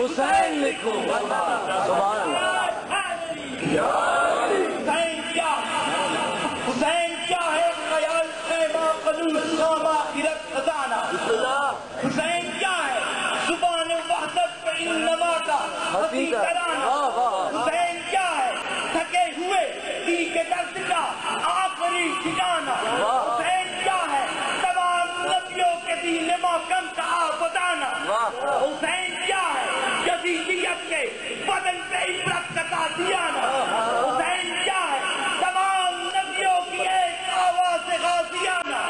حسین لکھو سبحان اللہ حسین کیا ہے خیال خیمہ قلوب خام آخرت خزانہ حسین کیا ہے زبان وحدت پہ انما کا حسین ترانہ حسین کیا ہے تھکے ہوئے دی کے درد کا آخری ٹھکانہ حسین کیا ہے تمام نبیوں کے دین محکم کا آبادانہ حسین کیا ہے یزیدیت کے بدن پہ عبرت کا تازیانہ حسین کیا ہے تمام نبیوں کی ایک آواز غازیانہ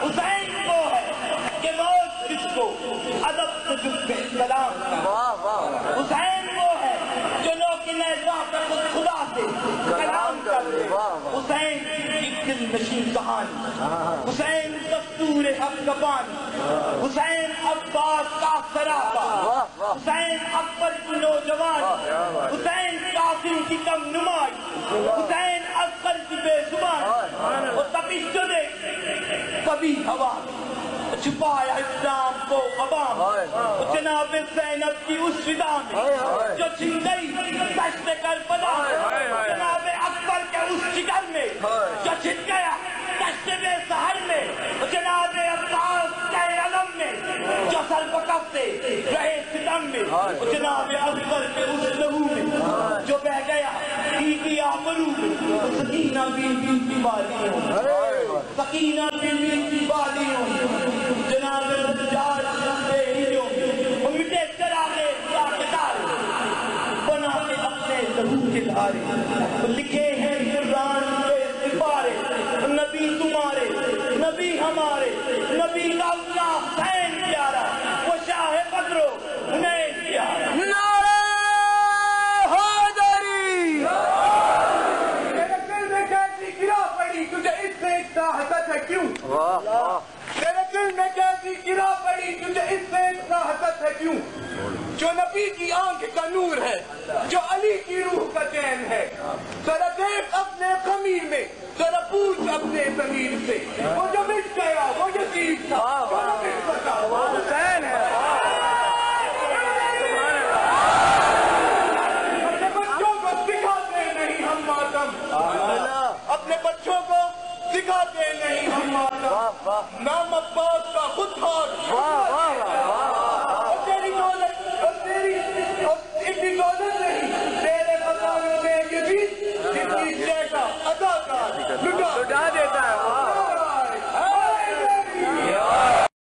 حسین وہ ہے کہ موت جس کو ادب سے جب سلام حسین وہ ہے جو لوگ نیزہ پہ خود خدا سے کلام کر دے حسین کی دل نشین کہانی حسین دستور حق کا بانی حسین عباس کا سراپا حسین اکبر کی نوجوان حسین قاسم کی کم نمائی حسین اکبر کی بے زبان وہ تبھی چنے کبھی ہوا چھپایا اسلام کو عوام جناب زینب کی اس فضا میں جو چھن گئی دشت کربلا جناب اکبر کے اس جگر میں جو چھن گیا دشت بے سحر میں جناب عباس کے علم میں جو سر بکفتے رہے ستم میں جناب اکبر کے اس لہو میں جو بہ گیا کی آبرو میں سکینہ بیوی کی بالیوں سکینہ بیوی کی بالیوں جناب رجال بے ہیروں وہ مٹے چراغے راکتارے بنا کے اپنے لہو کے دھارے لکھے ہیں قرآن کے سپارے نبی تمہارے نبی ہمارے نبی کا اللہ حسین پیارا وہ شاہ بدرو حنین پیارا نعرہ حیدری تیرے دل میں کیسی گرا پڑی تجھے اس سے اتنا حسد ہے کیوں تیرے دل میں کیسی گرا پڑی تجھے اس سے اتنا حسد ہے کیوں جو نبی کی آنکھ کا نور ہے جو علی کی روح کا چین ہے ذرا دیکھ اپنے خمیر میں ذرا پوچھ اپنے ضمیر سے وہ جو مٹ گیا وہ یزید تھا جو نہ مٹ سکا وہ حسین ہے اپنے بچوں کو سکھاتے نہیں ہم ماتم اپنے بچوں کو سکھاتے نہیں ہم ماتم نام عباس کا خود ہاتھ